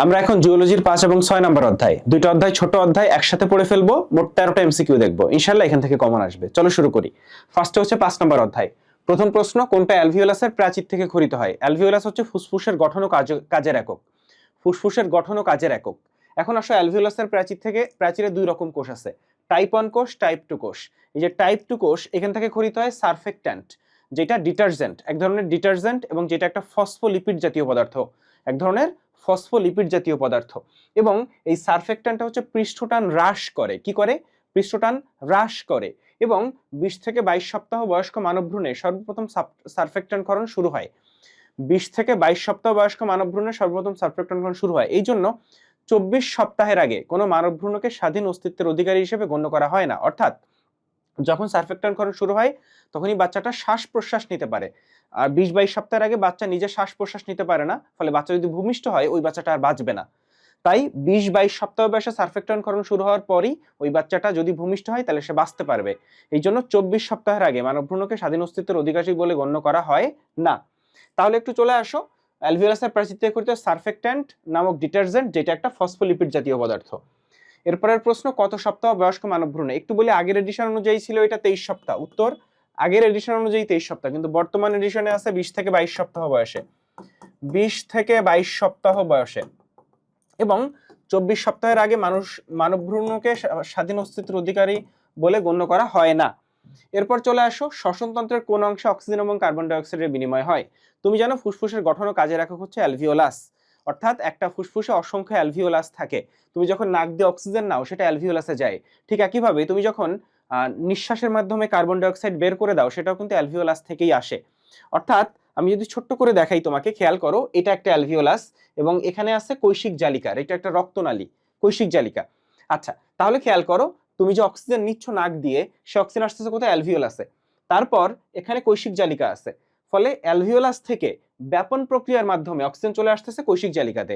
আমরা এখন জিওলজির 5 এবং 6 নম্বর অধ্যায়, দুইটা অধ্যায় ছোট অধ্যায় একসাথে পড়ে ফেলবো। মোট 13টা এমসিকিউ দেখবো, ইনশাআল্লাহ এখান থেকে কমন আসবে। চলো শুরু করি। ফার্স্টে হচ্ছে 5 নম্বর অধ্যায়। প্রথম প্রশ্ন, কোনটা অ্যালভিওলাসের প্রাচীর থেকে ক্ষরিত হয়? অ্যালভিওলাস হচ্ছে ফুসফুসের গঠন ও কাজের একক। ফুসফুসের গঠন ও কাজের একক। এখন আসো অ্যালভিওলাসের প্রাচীরে দুই রকম কোষ আছে, টাইপ 1 কোষ, টাইপ 2 কোষ। এই যে টাইপ 2 কোষ, এখান থেকে ক্ষরিত হয় সারফেক্ট্যান্ট, যেটা ডিটারজেন্ট, এক ধরনের ডিটারজেন্ট, এবং যেটা একটা ফসফোলিপিড জাতীয় পদার্থ, এক ধরনের ফসফোলিপিড জাতীয় পদার্থ। এবং এই সারফেক্ট্যান্টটা হচ্ছে পৃষ্ঠটান হ্রাস করে। কি করে? পৃষ্ঠটান হ্রাস করে। এবং 20 থেকে 22 সপ্তাহ বয়স্ক মানবভ্রূণে সর্বপ্রথম সারফেক্ট্যান্টকরণ শুরু হয়। 20 থেকে 22 সপ্তাহ বয়স্ক মানবভ্রূণে সর্বপ্রথম সারফেক্ট্যান্টকরণ শুরু হয়। এই জন্য 24 সপ্তাহের আগে কোনো মানবভ্রূণকে স্বাধীন অস্তিত্বের অধিকারী হিসেবে গণ্য করা হয় না। অর্থাৎ যখন সারফেক্ট্যান্টকরণ শুরু হয় তখনই বাচ্চাটা শ্বাস প্রশ্বাস নিতে পারে। আর 20-22 সপ্তাহের আগে বাচ্চা নিজে শ্বাস প্রশ্বাস নিতে পারে না, ফলে বাচ্চা যদি ভূমিষ্ঠ হয় ওই বাচ্চাটা আর বাঁচবে না। তাই 20-22 সপ্তাহ বয়সে সারফেক্ট্যান্টকরণ শুরু হওয়ার পরই ওই বাচ্চাটা যদি ভূমিষ্ঠ হয় তাহলে সে বাঁচতে পারবে। এই জন্য 24 সপ্তাহের আগে মানবভ্রূণকে স্বাধীন অস্তিত্বের অধিকারী বলে গণ্য করা হয় না। তাহলে একটু চলে আসো, অ্যালভিওলাসের প্রাচীর থেকে ক্ষরিত সারফেক্ট্যান্ট নামক ডিটারজেন্ট, যেটা একটা ফসফোলিপিড জাতীয় পদার্থ। এরপরের প্রশ্ন, কত সপ্তাহ বয়স্ক মানবভ্রূণে? একটু বলি, আগের এডিশন অনুযায়ী ছিল এটা 23 সপ্তাহ। উত্তর, আগের এডিশন অনুযায়ী 23 সপ্তাহ, কিন্তু বর্তমান এডিশনে আছে 20 থেকে 22 সপ্তাহ বয়সে। 20 থেকে 22 সপ্তাহ বয়সে। এবং 24 সপ্তাহের আগে মানবভ্রূণকে স্বাধীন অস্তিত্বের অধিকারী বলে গণ্য করা হয় না। এরপর চলে আসো, শ্বসনতন্ত্রের কোন অংশে অক্সিজেন এবং কার্বন ডাই অক্সাইডের বিনিময় হয়? তুমি জানো ফুসফুসের গঠন ও কাজের একক হচ্ছে অ্যালভিওলাস। অর্থাৎ একটা ফুসফুসে অসংখ্য অ্যালভিওলাস থাকে। তুমি যখন নাক দিয়ে অক্সিজেন নাও সেটা অ্যালভিওলাসে যায়। ঠিক একইভাবে তুমি যখন নিঃশ্বাসের মাধ্যমে কার্বন ডাই অক্সাইড বের করে দাও সেটাও কিন্তু অ্যালভিওলাস থেকেই আসে। অর্থাৎ আমি যদি ছোট্ট করে দেখাই তোমাকে, খেয়াল করো, এটা একটা অ্যালভিওলাস এবং এখানে আছে কৈশিক জালিকা, এটা একটা রক্তনালী, কৈশিক জালিকা। আচ্ছা, তাহলে খেয়াল করো, তুমি যে অক্সিজেন নিচ্ছ নাক দিয়ে, সে অক্সিজেন আসতেছে কোথায়? অ্যালভিওলাসে। তারপর এখানে কৈশিক জালিকা আছে, ফলে অ্যালভিওলাস থেকে ব্যাপন প্রক্রিয়ার মাধ্যমে অক্সিজেন চলে আসতেছে কৈশিক জালিকাতে।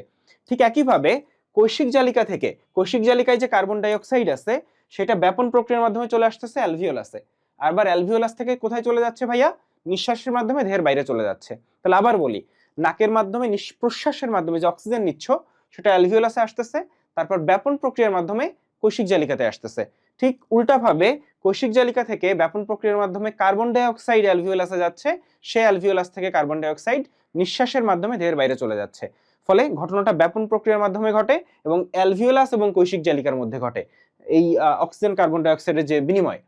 ঠিক একইভাবে কৈশিক জালিকা থেকে, কৈশিক জালিকায় যে কার্বন ডাই অক্সাইড আছে সেটা ব্যাপন প্রক্রিয়ার মাধ্যমে চলে আসতেছে অ্যালভিওলাসে। আবার অ্যালভিওলাস থেকে কোথায় চলে যাচ্ছে ভাইয়া? নিঃশ্বাসের মাধ্যমে দেহের বাইরে চলে যাচ্ছে। তাহলে আবার বলি, নাকের মাধ্যমে প্রশ্বাসের মাধ্যমে যে অক্সিজেন নিচ্ছ সেটা অ্যালভিওলাসে আসতেছে, তারপর ব্যাপন প্রক্রিয়ার মাধ্যমে কৈশিক জালিকাতে আসতেছে। ঠিক উল্টাভাবে কৈশিক জালিকা থেকে ব্যাপন প্রক্রিয়ার মাধ্যমে কার্বন ডাই অক্সাইড অ্যালভিওলাসে যাচ্ছে, সে অ্যালভিওলাস থেকে কার্বন ডাই অক্সাইড নিঃশ্বাসের মাধ্যমে দেহের বাইরে চলে যাচ্ছে। ফলে ঘটনাটা ব্যাপন প্রক্রিয়ার মাধ্যমে ঘটে এবং অ্যালভিওলাস এবং কৈশিক জালিকার মধ্যে ঘটে এই অক্সিজেন কার্বন ডাই অক্সাইডের যে বিনিময়।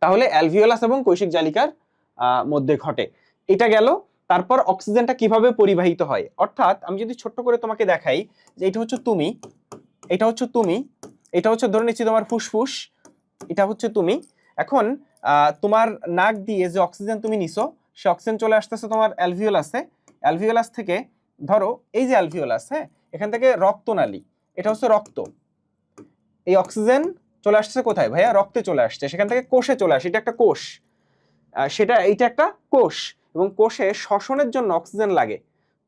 তাহলে অ্যালভিওলাস এবং কৈশিক জালিকার মধ্যে ঘটে। এটা গেল। তারপর অক্সিজেনটা কিভাবে পরিবাহিত হয়? অর্থাৎ আমি যদি ছোট্ট করে তোমাকে দেখাই যে এটা হচ্ছে তুমি, এটা হচ্ছে তুমি, এটা হচ্ছে ধরে নিচ্ছি তোমার ফুসফুস, এটা হচ্ছে তুমি। এখন তোমার নাক দিয়ে যে অক্সিজেন তুমি নিছো, সে অক্সিজেন চলে আসতেছে তোমার অ্যালভিওলাসে। অ্যালভিওলাস থেকে ধরো এই যে অ্যালভিওলাস, হ্যাঁ, এখান থেকে রক্তনালী, এটা হচ্ছে রক্ত। এই অক্সিজেন চলে আসছে কোথায় ভাইয়া? রক্তে চলে আসছে, সেখান থেকে কোষে চলে আসে, এটা একটা কোষ, এইটা একটা কোষ। এবং কোষে শ্বসনের জন্য অক্সিজেন লাগে।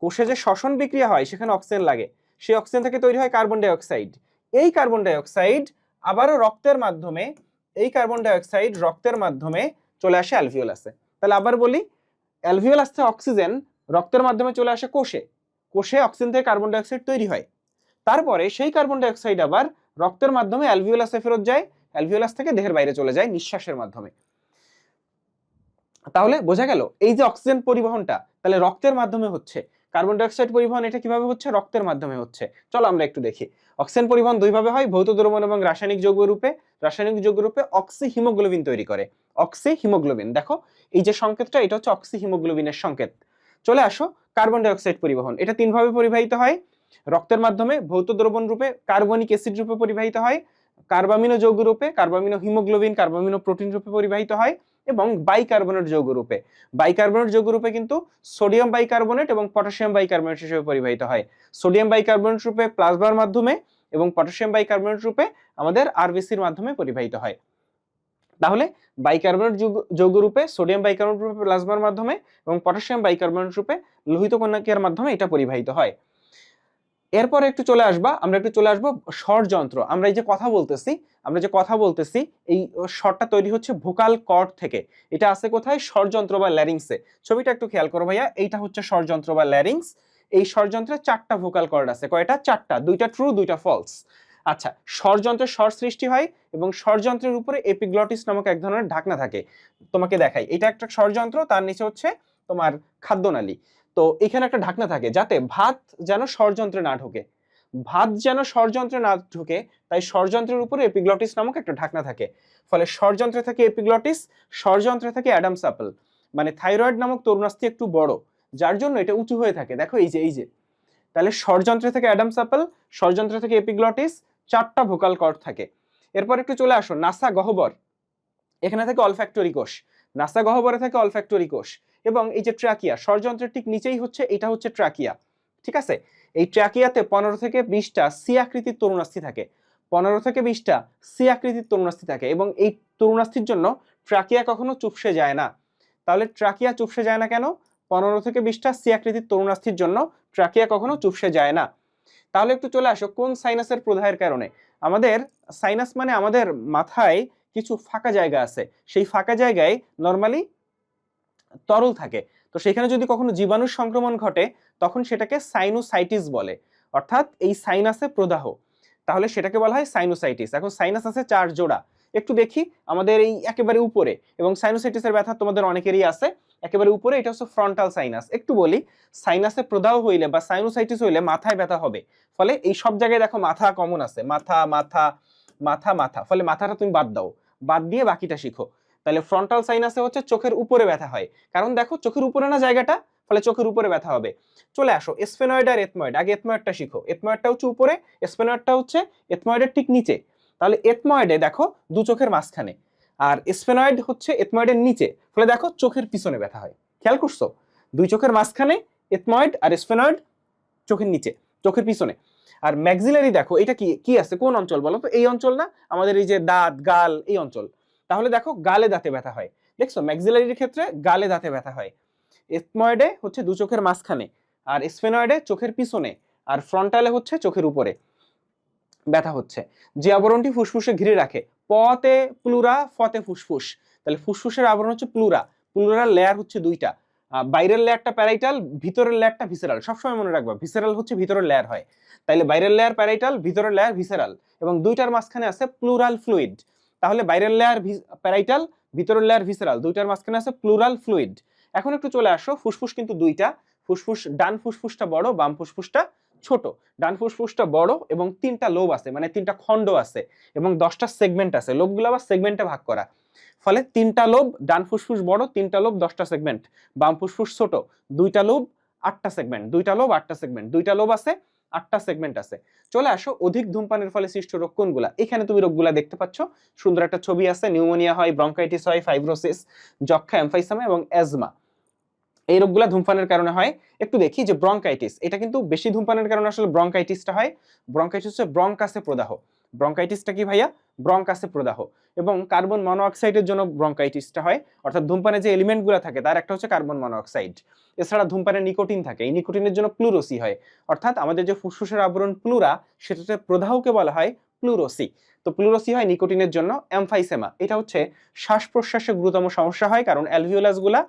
কোষে যে শ্বসন বিক্রিয়া হয় সেখানে অক্সিজেন লাগে। সেই অক্সিজেন থেকে তৈরি হয় কার্বন ডাই অক্সাইড। এই কার্বন ডাই অক্সাইড আবারও রক্তের মাধ্যমে, এই কার্বন ডাই অক্সাইড রক্তের মাধ্যমে চলে আসে অ্যালভিওলাসে। তাহলে আবার বলি, অ্যালভিওলাস থেকে অক্সিজেন রক্তের মাধ্যমে চলে আসে কোষে, কোষে অক্সিজেন থেকে কার্বন ডাই অক্সাইড তৈরি হয়। তারপরে সেই কার্বন ডাই অক্সাইড আবার রক্তের মাধ্যমে অ্যালভিওলাসে ফেরত যায়, অ্যালভিওলাস থেকে দেহের বাইরে চলে যায় নিঃশ্বাসের মাধ্যমে। তাহলে বোঝা গেল এই যে অক্সিজেন পরিবহনটা তাহলে রক্তের মাধ্যমে হচ্ছে, কার্বন ডাই অক্সাইড পরিবহন এটা কিভাবে হচ্ছে? রক্তের মাধ্যমে হচ্ছে। চলো আমরা একটু দেখি। অক্সিজেন পরিবহন দুইভাবে হয়, ভৌত দ্রবণ এবং রাসায়নিক যৌগ রূপে। রাসায়নিক যৌগ রূপে অক্সি হিমোগ্লোবিন তৈরি করে। অক্সি হিমোগ্লোবিন, দেখো এই যে সংকেতটা, এটা হচ্ছে অক্সি হিমোগ্লোবিনের সংকেত। চলে আসো, কার্বন ডাই অক্সাইড পরিবহন এটা তিন ভাবে পরিবাহিত হয়। রক্তের মাধ্যমে ভৌত দ্রবণ রূপে, কার্বনিক অ্যাসিড রূপে পরিবাহিত হয়, কার্বামিনো যৌগ রূপে, কার্বামিনো হিমোগ্লোবিন, কার্বামিনো প্রোটিন রূপে পরিবাহিত হয়, এবং বাইকার্বনেট যৌগ রূপে। বাইকার্বনেট যৌগ রূপে কিন্তু সোডিয়াম বাইকার্বনেট এবং পটাশিয়াম বাইকার্বনেট হিসেবে পরিবাহিত হয়। সোডিয়াম বাইকার্বনেট রূপে প্লাজমার মাধ্যমে এবং পটাশিয়াম বাইকার্বনেট রূপে আমাদের আরবিসির মাধ্যমে পরিবাহিত হয়। তাহলে বাইকার্বনেট যৌগ রূপে, সোডিয়াম বাইকার্বনেট রূপে প্লাজমার মাধ্যমে এবং পটাশিয়াম বাইকার্বনেট রূপে লোহিত কণিকার মাধ্যমে এটা পরিবাহিত হয়। এরপরে একটু চলে আসবা, আমরা একটু চলে আসবো স্বরযন্ত্র। আমরা এই যে কথা বলতেছি, আমরা যে কথা বলতেছি, এই স্বরটা তৈরি হচ্ছে ভোকাল কর্ড থেকে। এটা আছে কোথায়? স্বরযন্ত্র বা ল্যারিংসে। ছবিটা একটু খেয়াল করো ভাইয়া, এইটা হচ্ছে স্বরযন্ত্র বা ল্যারিংস। এই স্বরযন্ত্রে 4টা ভোকাল কর্ড আছে। কয়টা? 4টা, 2টা ট্রু 2টা ফলস। আচ্ছা, স্বরযন্ত্রে স্বর সৃষ্টি হয় এবং স্বরযন্ত্রের উপরে এপিগ্লটিস নামক এক ধরনের ঢাকনা থাকে। তোমাকে দেখাই, এটা একটা স্বরযন্ত্র, তার নিচে হচ্ছে তোমার খাদ্যনালী। তো এখানে একটা ঢাকনা থাকে যাতে ভাত যেন স্বরযন্ত্রে না ঢোকে, ভাত যেন স্বরযন্ত্রে না ঢোকে, তাই স্বরযন্ত্রের উপরে এপিগ্লটিস নামক একটা ঢাকনা থাকে। ফলে স্বরযন্ত্রে থাকে এপিগ্লটিস, স্বরযন্ত্রে থাকে অ্যাডামস অ্যাপল, মানে থাইরয়েড নামক তরুণাস্থি একটু বড়, যার জন্য এটা উঁচু হয়ে থাকে। দেখো এই যে তাহলে স্বরযন্ত্রে থেকে অ্যাডামস অ্যাপল, স্বরযন্ত্রে থেকে এপিগ্লটিস, 4টা ভোকাল কর্ড থাকে। এরপর একটু চলে আসো নাসা গহ্বর, এখানে থাকে অলফ্যাক্টরি কোষ, নাসা গহ্বরে থাকে অলফ্যাক্টরি কোষ, এবং এই যে ট্রাকিয়া, স্বরযন্ত্রের ঠিক নিচেই হচ্ছে, এটা হচ্ছে ট্রাকিয়া। ঠিক আছে, এই ট্রাকিয়াতে 15 থেকে 20টা সি আকৃতির তরুণাস্থি থাকে, 15 থেকে 20টা সি আকৃতির তরুণাস্থি থাকে, এবং এই তরুণাস্থির জন্য ট্রাকিয়া কখনো চুপসে যায় না। তাহলে ট্রাকিয়া চুপসে যায় না কেন? 15 থেকে 20টা সি আকৃতির তরুণাস্থির জন্য ট্রাকিয়া কখনো চুপসে যায় না। তাহলে একটু চলে আসো কোন সাইনাসের প্রদাহের কারণে। আমাদের সাইনাস মানে আমাদের মাথায় কিছু ফাঁকা জায়গা আছে, সেই ফাঁকা জায়গায় নরমালি তরল থাকে, তো সেখানে যদি কখনো জীবাণুর সংক্রমণ ঘটে তখন সেটাকে সাইনোসাইটিস বলে, অর্থাৎ এই সাইনাসে প্রদাহ, তাহলে সেটাকে বলা হয় সাইনোসাইটিস। এখন সাইনাস আছে 4 জোড়া, একটু দেখি আমাদের এই একেবারে উপরে, এবং সাইনোসাইটিসের ব্যথা তোমাদের অনেকেরই আছে একেবারে উপরে, এটা হচ্ছে ফ্রন্টাল সাইনাস। একটু বলি, সাইনাসে প্রদাহ হইলে বা সাইনোসাইটিস হইলে মাথায় ব্যথা হবে, ফলে এই সব জায়গায় দেখো মাথা কমন আছে, মাথা মাথা মাথা মাথা, ফলে মাথাটা তুমি বাদ দাও, বাদ দিয়ে বাকিটা শিখো। তাহলে ফ্রন্টাল সাইনাসে হচ্ছে চোখের উপরে ব্যথা হয়, কারণ দেখো চোখের উপরে না জায়গাটা, ফলে চোখের উপরে ব্যথা হবে। চলে আসো এসফেনয়েড আর এথময়েড, আগে এথময়েডটা শিখো। এথময়েডটা হচ্ছে উপরে, এসফেনয়েডটা হচ্ছে এথময়েডের ঠিক নিচে। তাহলে এথময়েডে দেখো দু চোখের মাঝখানে, আর এসফেনয়েড হচ্ছে এথময়েডের নিচে, ফলে দেখো চোখের পিছনে ব্যথা হয়। খেয়াল করছো? দুই চোখের মাঝখানে এথময়েড, আর এসফেনয়েড চোখের নিচে, চোখের পিছনে। আর ম্যাক্সিলারি দেখো, এটা কি কি আছে, কোন অঞ্চল বলো তো? এই অঞ্চল না, আমাদের এই যে দাঁত গাল এই অঞ্চল। তাহলে দেখো গালে দাঁতে ব্যথা হয়, দেখছো ম্যাক্সিলারির ক্ষেত্রে গালে দাঁতে ব্যথা হয়। এথময়েডে হচ্ছে দু চোখের মাঝখানে, আর স্ফেনয়েডে চোখের পিছনে, আর ফ্রন্টালে হচ্ছে চোখের উপরে ব্যথা হচ্ছে। যে আবরণটি ফুসফুসে ঘিরে রাখে, পতে প্লুরা ফতে ফুসফুস, তাহলে ফুসফুসের আবরণ হচ্ছে প্লুরা, প্লুরার লেয়ার হচ্ছে দুইটা, বাইরের লেয়ারটা প্যারাইটাল, ভিতরের লেয়ারটা ভিসেরাল। সবসময় মনে রাখবা ভিসেরাল হচ্ছে ভিতরের লেয়ার হয়, তাইলে বাইরের লেয়ার প্যারাইটাল, ভিতরের লেয়ার ভিসেরাল, এবং দুইটার মাঝখানে আছে প্লুরাল ফ্লুইড। তাহলে বাইরের লেয়ার প্যারাইটাল, ভিতরের লেয়ার ভিসেরাল, দুইটার মাঝখানে আছে প্লুরাল ফ্লুইড। এখন একটু চলে আসো, ফুসফুস কিন্তু দুইটা, ফুসফুস ডান ফুসফুসটা বড়, বাম ফুসফুসটা ছোট। ডান ফুসফুসটা বড় এবং 3টা লোব আছে, মানে 3টা খণ্ড আছে, এবং 10টা সেগমেন্ট আছে, লোবগুলো আবার সেগমেন্টে ভাগ করা, ফলে 3টা লোব, ডান ফুসফুস বড়, 3টা লোব 10টা সেগমেন্ট, বাম ফুসফুস ছোট, 2টা লোব 8টা সেগমেন্ট, 2টা লোব 8টা সেগমেন্ট, 2টা লোব আছে 8টা সেগমেন্ট আছে। চলে আসো অধিক ধূমপানের ফলে সৃষ্ট রোগ কোনগুলা। এখানে তুমি রোগগুলা দেখতে পাচ্ছ, সুন্দর একটা ছবি আছে, নিউমোনিয়া হয়, ব্রঙ্কাইটিস হয়, ফাইব্রোসিস, যক্ষা, এমফাইসামা এবং অ্যাজমা, এই রোগগুলা ধূমপানের কারণে হয়। একটু দেখি যে ব্রঙ্কাইটিস, এটা কিন্তু বেশি ধূমপানের কারণে আসলে ব্রঙ্কাইটিসটা হয়। ব্রঙ্কাইটিস হচ্ছে ব্রঙ্কাসে প্রদাহ। ব্রঙ্কাইটিসটা কি ভাইয়া? ব্রঙ্কাসে প্রদাহ। এবং কার্বন মনোঅক্সাইডের জন্য ব্রঙ্কাইটিসটা হয়, অর্থাৎ ধূমপানে যে এলিমেন্টগুলো থাকে তার একটা হচ্ছে কার্বন মনোঅক্সাইড। এছাড়া ধূমপানে নিকোটিন থাকে, এই নিকোটিনের জন্য প্লুরোসি হয়, অর্থাৎ আমাদের যে ফুসফুসের আবরণ প্লুরা, সেটাতে প্রদাহকে বলা হয় প্লুরোসি। তো প্লুরোসি হয় নিকোটিনের জন্য। এমফাইসেমা, এটা হচ্ছে শ্বাস প্রশ্বাসে গুরুতম সমস্যা হয়, কারণ অ্যালভিওলাসগুলা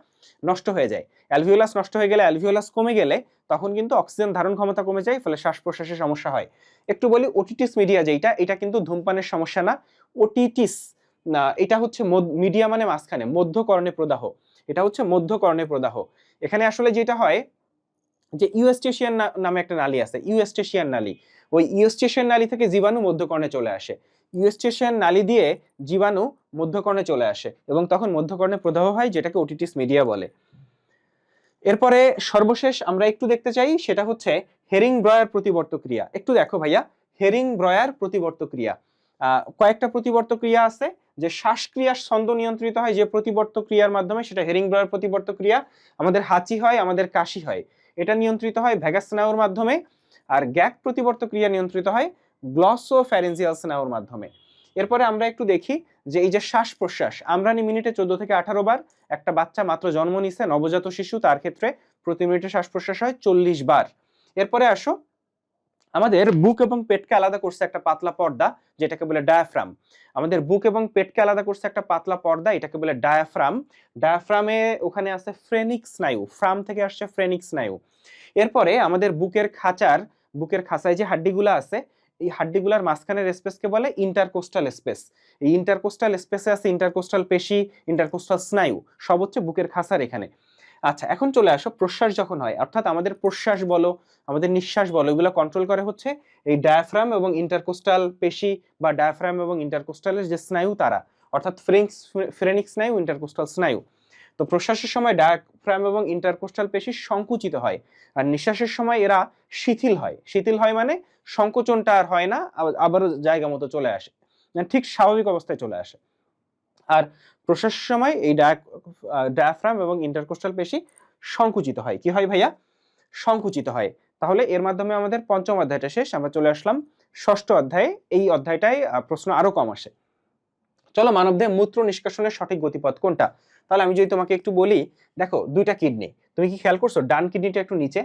নষ্ট হয়ে যায়। অ্যালভিওলাস নষ্ট হয়ে গেলে, অ্যালভিওলাস কমে গেলে তখন কিন্তু অক্সিজেন ধারণ ক্ষমতা কমে যায়, ফলে শ্বাস প্রশ্বাসের সমস্যা হয়। একটু বলি ওটিটিস মিডিয়া যেটা, এটা কিন্তু ধূমপানের সমস্যা না। ওটিটিস না, এটা হচ্ছে মিডিয়া মানে মাঝখানে, মধ্যকর্ণে প্রদাহ, এটা হচ্ছে মধ্যকর্ণে প্রদাহ। এখানে আসলে যেটা হয় যে ইউএস্টেশিয়ান নামে একটা নালী আছে, ইউএস্টেশিয়ান নালী, ওই ইউএস্টেশিয়ান নালী থেকে জীবাণু মধ্যকর্ণে চলে আসে, ইউএস্টেশিয়ান নালী দিয়ে জীবাণু মধ্যকর্ণে চলে আসে, এবং তখন মধ্যকর্ণে প্রদাহ হয়, যেটাকে ওটিটিস মিডিয়া বলে। এরপরে সর্বশেষ আমরা একটু দেখতে চাই, সেটা হচ্ছে হেরিং ব্রয়ার প্রতিবর্ত ক্রিয়া। একটু দেখো ভাইয়া, হেরিং ব্রয়ার প্রতিবর্ত ক্রিয়া, কয়েকটা প্রতিবর্ত ক্রিয়া আছে। যে শ্বাসক্রিয়ার ছন্দ নিয়ন্ত্রিত হয় যে প্রতিবর্ত ক্রিয়ার মাধ্যমে, সেটা হেরিং ব্রয়ার প্রতিবর্ত ক্রিয়া। আমাদের হাঁচি হয়, আমাদের কাশি হয়, এটা নিয়ন্ত্রিত হয় ভ্যাগাস স্নায়ুর মাধ্যমে। আর গ্যাক প্রতিবর্ত ক্রিয়া নিয়ন্ত্রিত হয় গ্লসোফ্যারিঞ্জিয়াল স্নায়ুর মাধ্যমে। এরপরে আমরা একটু দেখি যে এই যে শ্বাস প্রশ্বাস, আমরানি মিনিটে 14 থেকে 18 বার, একটা বাচ্চা মাত্র জন্ম নিছে, নবজাত শিশু, তার ক্ষেত্রে প্রতি মিনিটে শ্বাস প্রশ্বাস হয় 40 বার। এরপরে আসো, আমাদের বুক এবং পেটকে আলাদা করছে একটা পাতলা পর্দা, যেটাকে বলে ডায়াফ্রাম। আমাদের বুক এবং পেটকে আলাদা করছে একটা পাতলা পর্দা, এটাকে বলে ডায়াফ্রাম। ডায়াফ্রামে ওখানে আছে ফ্রেনিক স্নায়ু, ফ্রাম থেকে আসছে ফ্রেনিক স্নায়ু। এরপরে আমাদের বুকের খাঁচায় যে হাড্ডিগুলো আছে, এই হাড্ডিগুলার মাঝখানের স্পেসকে বলে ইন্টারকোস্টাল স্পেস। এই ইন্টারকোস্টাল স্পেসে আছে ইন্টারকোস্টাল পেশি, ইন্টারকোস্টাল স্নায়ু, সব হচ্ছে বুকের খাঁচার এখানে। আচ্ছা, এখন চলে আসো প্রশ্বাস যখন হয়, অর্থাৎ আমাদের প্রশ্বাস বলো, আমাদের নিঃশ্বাস বলো, এগুলো কন্ট্রোল করে হচ্ছে এই ডায়াফ্রাম এবং ইন্টারকোস্টাল পেশি বা ডায়াফ্রাম এবং ইন্টারকোস্টালের যে স্নায়ু তারা, অর্থাৎ ফ্রেনিক স্নায়ু, ইন্টারকোস্টাল স্নায়ু। তো প্রশ্বাসের সময় ডায়াফ্রাম এবং ইন্টারকোস্টাল পেশি সংকুচিত হয়, আর নিঃশ্বাসের সময় এরা শিথিল হয়। শিথিল হয় মানে সংকোচনটা আর হয় না, আবারও জায়গা মতো চলে আসে, ঠিক স্বাভাবিক অবস্থায় চলে আসে। আর প্রশ্বাসের সময় এই ডায়াফ্রাম এবং ইন্টারকোস্টাল পেশি সংকুচিত হয়। কি হয় ভাইয়া? সংকুচিত হয়। তাহলে এর মাধ্যমে আমাদের পঞ্চম অধ্যায়টা শেষ, আমরা চলে আসলাম ষষ্ঠ অধ্যায়ে। এই অধ্যায়টায় প্রশ্ন আরো কম আসে। চলো, মানবদেহে মূত্র নিষ্কাশনের সঠিক গতিপথ কোনটা? তাহলে আমি যদি তোমাকে একটু বলি, দেখো দুইটা কিডনি, তুমি কি খেয়াল করছো ডান কিডনিটা একটু নিচে,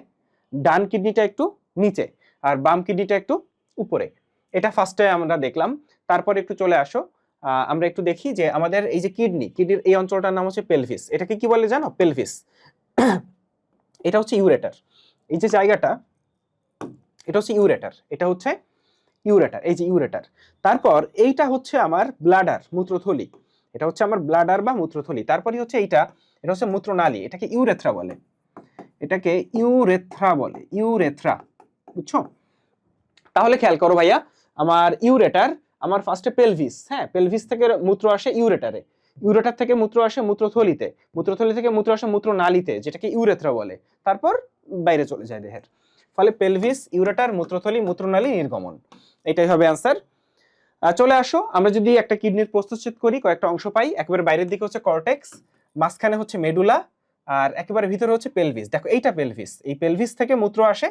ডান কিডনিটা একটু নিচে, আর বাম কিডনিটা একটু উপরে। এটা ফার্স্টে আমরা দেখলাম। তারপর একটু চলে আসো, আমরা একটু দেখি যে আমাদের এই যে কিডনির এই অঞ্চলটার নাম হচ্ছে পেলভিস। এটাকে কি বলে জানো? পেলভিস। এটা হচ্ছে ইউরেটার। এই যে জায়গাটা, এটা হচ্ছে ইউরেটার, এটা হচ্ছে ইউরেটার, এই যে ইউরেটার। তারপর এইটা হচ্ছে আমার ব্লাডার, মূত্রথলি। এটা হচ্ছে আমার ব্লাডার বা মূত্রথলি। তারপরে হচ্ছে এটা হচ্ছে মূত্রনালী, এটাকে ইউরেথ্রা বলে, এটাকে ইউরেথ্রা বলে, ইউরেথ্রা, বুঝছো? তাহলে খেয়াল করো ভাইয়া, আমার ইউরেটার, আমার ফার্স্টে পেলভিস, হ্যাঁ, পেলভিস থেকে মূত্র আসে ইউরেটারে, ইউরেটার থেকে মূত্র আসে মূত্রথলিতে, মূত্রথলি থেকে মূত্র আসে মূত্রনালীতে, যেটাকে ইউরেথ্রা বলে, তারপর বাইরে চলে যায় দেহের। ফলে পেলভিস, ইউরেটার, মূত্রথলি, মূত্রনালী, নির্গমন, এটাই হবে অ্যান্সার। চলে আসো, আমরা যদি একটা কিডনির প্রস্তুতচ্ছেদ করি, কয়েকটা অংশ পাই। একেবারে বাইরের দিকে হচ্ছে কর্টেক্স, মাঝখানে হচ্ছে মেডুলা, আর একেবারে ভিতরে হচ্ছে পেলভিস। দেখো এইটা পেলভিস, এই পেলভিস থেকে মূত্র আসে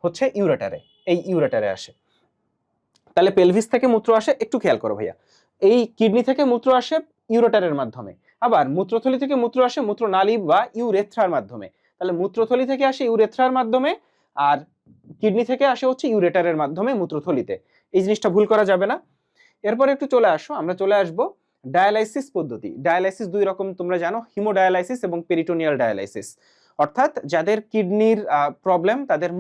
হচ্ছে ইউরেটারে, এই ইউরেটারে আসে। তাহলে পেলভিস থেকে মূত্র আসে, একটু খেয়াল করো ভাইয়া, এই কিডনি থেকে মূত্র আসে ইউরেটারের মাধ্যমে, আবার মূত্রথলি থেকে মূত্র আসে মূত্রনালী বা ইউরেথ্রার মাধ্যমে। তাহলে মূত্রথলি থেকে আসে ইউরেথ্রার মাধ্যমে, আর কিডনি থেকে আসে হচ্ছে ইউরেটারের মাধ্যমে মূত্রথলিতে। এই জিনিসটা ভুল করা যাবে না। এরপর একটু চলে আসো, আমরা চলে আসবো ডায়ালাইসিস পদ্ধতি। ডায়ালাইসিস দুই রকম তোমরা জানো, হিমোডায়ালাইসিস এবং পেরিটোনিয়াল ডায়ালাইসিস। অর্থাৎ যাদের কিডনির প্রবলেম, তাদের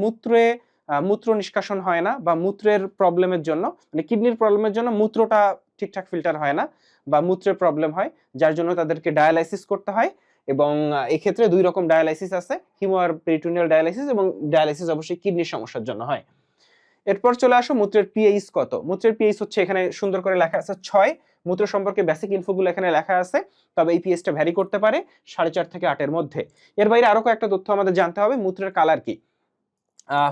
মূত্র নিষ্কাশন হয় না, বা মূত্রের প্রবলেমের জন্য, মানে কিডনির প্রবলেমের জন্য মূত্রটা ঠিকঠাক ফিল্টার হয় না, বা মূত্রের প্রবলেম হয়, যার জন্য তাদেরকে ডায়ালাইসিস করতে হয়। এবং এই ক্ষেত্রে দুই রকম ডায়ালাইসিস আছে, হিমো আর পেরিটোনিয়াল ডায়ালাইসিস, এবং ডায়ালাইসিস অবশ্যই কিডনির সমস্যার জন্য হয়। এরপর চলে আসো মূত্রের পিএইচ কত। মূত্রের পিএইচ হচ্ছে এখানে সুন্দর করে লেখা আছে 6। মূত্র সম্পর্কে বেসিক ইনফোগুলো এখানে লেখা আছে, তবে এই পিএইচটা ভ্যারি করতে পারে 4.5 থেকে 8-এর মধ্যে। এর বাইরে আরো কয়েকটা তথ্য আমাদের জানতে হবে। মূত্রের কালার কি?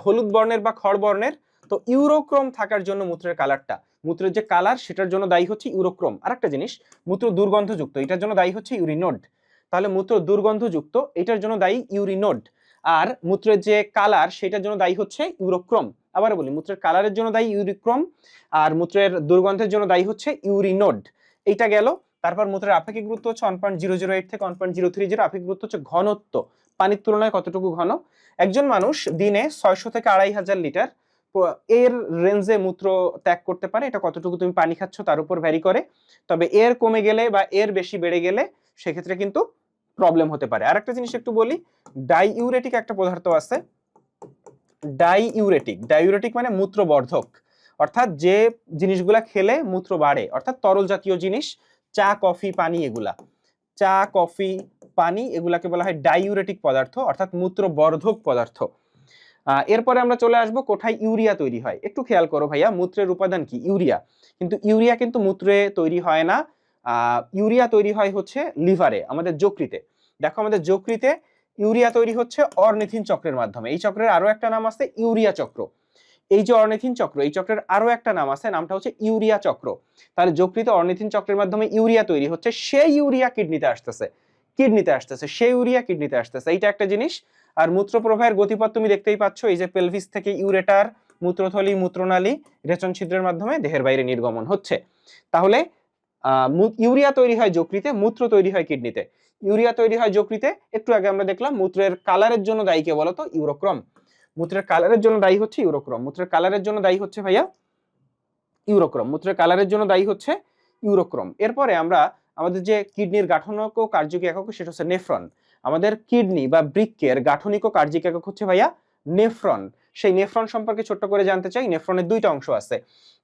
হলুদ বর্ণের বা খড় বর্ণের। তো ইউরোক্রোম থাকার জন্য মূত্রের কালারটা, মূত্রের যে কালার সেটার জন্য দায়ী হচ্ছে ইউরোক্রোম। আরেকটা জিনিস, মূত্র দুর্গন্ধযুক্ত, এটার জন্য দায়ী হচ্ছে ইউরিনোড। তাহলে মূত্র দুর্গন্ধযুক্ত, এটার জন্য দায়ী ইউরিনোড। আর মূত্রের যে কালার সেটার জন্য দায়ী হচ্ছে ইউরোক্রোম। আবার বলি, মূত্রের কালারের জন্য দায়ী ইউরিক্রোম, আর মূত্রের দুর্গন্ধের জন্য দায়ী হচ্ছে ইউরিনোড। এইটা গেল। তারপর মূত্রের আপেক্ষিক গুরুত্ব হচ্ছে 1.008 থেকে 1.030। আপেক্ষিক গুরুত্ব হচ্ছে ঘনত্ব, পানির তুলনায় কতটুকু ঘন। একজন মানুষ দিনে 600 থেকে 2500 লিটার এর রেঞ্জে মূত্র ত্যাগ করতে পারে। এটা কতটুকু তুমি পানি খাচ্ছ তার উপর ভ্যারি করে। তবে এর কমে গেলে বা এর বেশি বেড়ে গেলে সেক্ষেত্রে কিন্তু প্রবলেম হতে পারে। আরেকটা জিনিস একটু বলি, ডাইইউরেটিক একটা পদার্থ আছে, ডাইইউরেটিক মানে মূত্রবর্ধক। অর্থাৎ যে জিনিসগুলা খেলে মূত্র বাড়ে, অর্থাৎ তরল জাতীয় জিনিস, চা, কফি, পানি, এগুলা চা, কফি, পানি, এগুলাকে বলা হয় ডাইইউরেটিক পদার্থ, অর্থাৎ মূত্রবর্ধক পদার্থ। এরপরে আমরা চলে আসবো কোথায় ইউরিয়া তৈরি হয়। একটু খেয়াল করো ভাইয়া, মূত্রের উপাদান কি? ইউরিয়া। কিন্তু ইউরিয়া কিন্তু মূত্রে তৈরি হয় না, ইউরিয়া তৈরি হয় হচ্ছে লিভারে, আমাদের যকৃতে। দেখো আমাদের যকৃতে ইউরিয়া তৈরি হচ্ছে অর্নিথিন চক্রের মাধ্যমে। এই চক্রের আরো একটা নাম আছে ইউরিয়া চক্র। এই যে অর্নিথিন চক্র, এই চক্রের আরো একটা নাম আছে, নামটা হচ্ছে ইউরিয়া চক্র। তাহলে যকৃতে অর্নিথিন চক্রের মাধ্যমে ইউরিয়া তৈরি হচ্ছে, সেই ইউরিয়া কিডনিতে আসতেছে, সেই ইউরিয়া কিডনিতে আসতেছে। এইটা একটা জিনিস। আর মূত্র প্রবাহের গতিপথ তুমি দেখতেই পাচ্ছ, এই যে পেলভিস থেকে ইউরেটার, মূত্রথলি, মূত্রনালী, রেচন ছিদ্রের মাধ্যমে দেহের বাইরে নির্গমন হচ্ছে। তাহলে ইউরিয়া তৈরি হয় যকৃতে, মূত্র তৈরি হয় কিডনিতে। ইউরিয়া তৈরি হয় যকৃতে, একটু আগে আমরা দেখলাম। মূত্রের কালারের জন্য দায়ী কে বলতো? ইউরোক্রোম। মূত্রের কালারের জন্য দায়ী হচ্ছে ইউরোক্রোম। মূত্রের কালারের জন্য দায়ী হচ্ছে ভাইয়া ইউরোক্রোম। মূত্রের কালারের জন্য দায়ী হচ্ছে ইউরোক্রোম। এরপরে আমরা আমাদের যে কিডনির গাঠনিক ও কার্যিক একক, সেটা হচ্ছে নেফ্রন। আমাদের কিডনি বা বৃক্কের গাঠনিক ও কার্যিক একক হচ্ছে ভাইয়া নেফ্রন, সেই নেফ্রন সম্পর্কে ছোট্ট করে জানতে চাই। নেফ্রনের দুইটা অংশ আছে,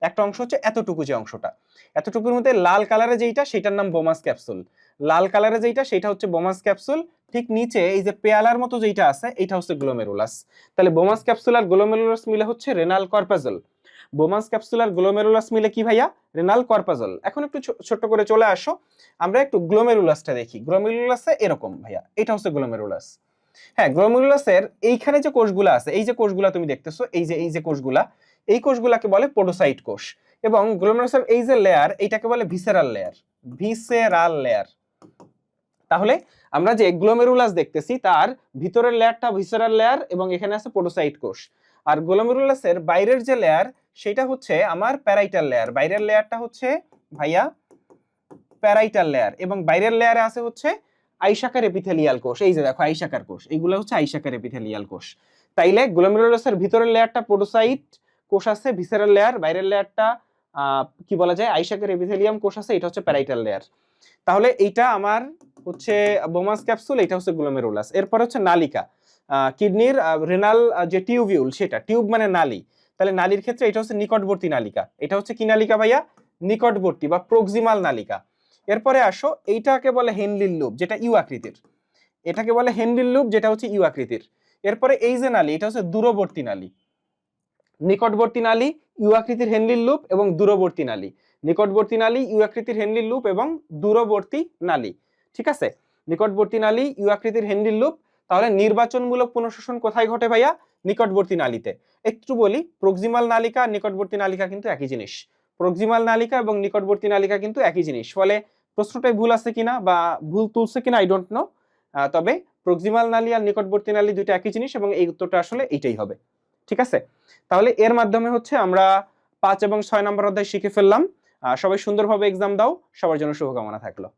একটা অংশ হচ্ছে এতটুকু, যে অংশটা এতটুকুর মধ্যে লাল কালারে যেইটা সেটার নাম বোমাস ক্যাপসুল, লাল কালারে যেইটা সেটা হচ্ছে বোমাস ক্যাপসুল। ঠিক নিচে এই যে পেয়ালার মতো যেইটা আছে এটা হচ্ছে গ্লোমেরুলাস। তাহলে বোমাস ক্যাপসুল আর গ্লোমেরুলাস মিলে হচ্ছে রেনাল কর্পাজল। বোমাস ক্যাপসুল আর গ্লোমেরুলাস মিলে কি ভাইয়া? রেনাল কর্পাজল। এখন একটু ছোট্ট করে চলে আসো, আমরা একটু গ্লোমেরুলাসটা দেখি। গ্লোমেরুলাসে এরকম ভাইয়া, এটা হচ্ছে গ্লোমেরুলাস। হ্যাঁ, গ্লোমেরুলাসের এইখানে যে কোষগুলো আছে, এই যে কোষগুলা তুমি দেখতেছো, এই যে কোষগুলা, এই কোষগুলাকে বলে পোডোসাইট কোষ। এবং গ্লোমেরুলাসের এই যে লেয়ার, এইটাকে বলে ভিসেরাল লেয়ার, ভিসেরাল লেয়ার। তাহলে আমরা যে গ্লোমেরুলাস দেখতেছি তার ভিতরের লেয়ারটা ভিসেরাল লেয়ার এবং এখানে আছে পোডোসাইট কোষ। আর গ্লোমেরুলাসের বাইরের যে লেয়ার সেটা হচ্ছে আমার প্যারাইটাল লেয়ার। বাইরের লেয়ারটা হচ্ছে ভাইয়া প্যারাইটাল লেয়ার, এবং বাইরের লেয়ারে আছে হচ্ছে আইসাকার এপিথেলিয়াল কোষ। এই যে দেখো আইসাকার কোষ, এইগুলো হচ্ছে আইসাকার এপিথেলিয়াল কোষ। তাইলে গ্লোমেরুলাসের ভিতরের লেয়ারটা পোডোসাইট কোষ আছে, ভিসেরাল লেয়ার, বাইরের লেয়ারটা কি বলা যায় আইসাকার এপিথেলিয়াম কোষ আছে, এটা হচ্ছে প্যারাইটাল লেয়ার। তাহলে এইটা আমার হচ্ছে বোমাস ক্যাপসুল, এটা হচ্ছে গ্লোমেরুলাস। এরপর হচ্ছে নালিকা, কিডনির রেনাল যে টিউবিউল, সেটা টিউব মানে নালী, তাহলে নালীর ক্ষেত্রে এটা হচ্ছে নিকটবর্তী নালিকা। এটা হচ্ছে কি নালিকা ভাইয়া? নিকটবর্তী বা প্রক্সিমাল নালিকা। এরপরে আসো, এইটাকে বলে হেনলির লুপ, যেটা ইউ আকৃতির, এটাকে বলে হেনলির লুপ, যেটা হচ্ছে ইউ আকৃতির। এরপরে এই যে নালী, এটা হচ্ছে দূরবর্তী নালী। নিকটবর্তী নালী ইউ আকৃতির হেনলির লুপ এবং দূরবর্তী নালী, নিকটবর্তী নালী ইউ আকৃতির হেনলির লুপ এবং দূরবর্তী নালী। ঠিক আছে, নিকটবর্তী নালী ইউ আকৃতির হেনলির লুপ। তাহলে নির্বাচনমূলক পুনঃশোষণ কোথায় ঘটে ভাইয়া? নিকটবর্তী নালীতে। একটু বলি, প্রক্সিমাল নালিকা নিকটবর্তী নালিকা কিন্তু একই জিনিস। প্রক্সিমাল নালিকা এবং নিকটবর্তী নালিকা কিন্তু একই জিনিস। ফলে প্রশ্নটাই ভুল আছে কিনা বা ভুল তুলছে কিনা আই ডোন্ট নো, তবে প্রক্সিমাল নালী আর নিকটবর্তী নালী দুইটা একই জিনিস এবং এই উত্তরটা আসলে এইটাই হবে। ঠিক আছে, তাহলে এর মাধ্যমে হচ্ছে আমরা 5 এবং 6 নম্বর অধ্যায় শিখে ফেললাম। সবাই সুন্দরভাবে এক্সাম দাও, সবার জন্য শুভকামনা থাকলো।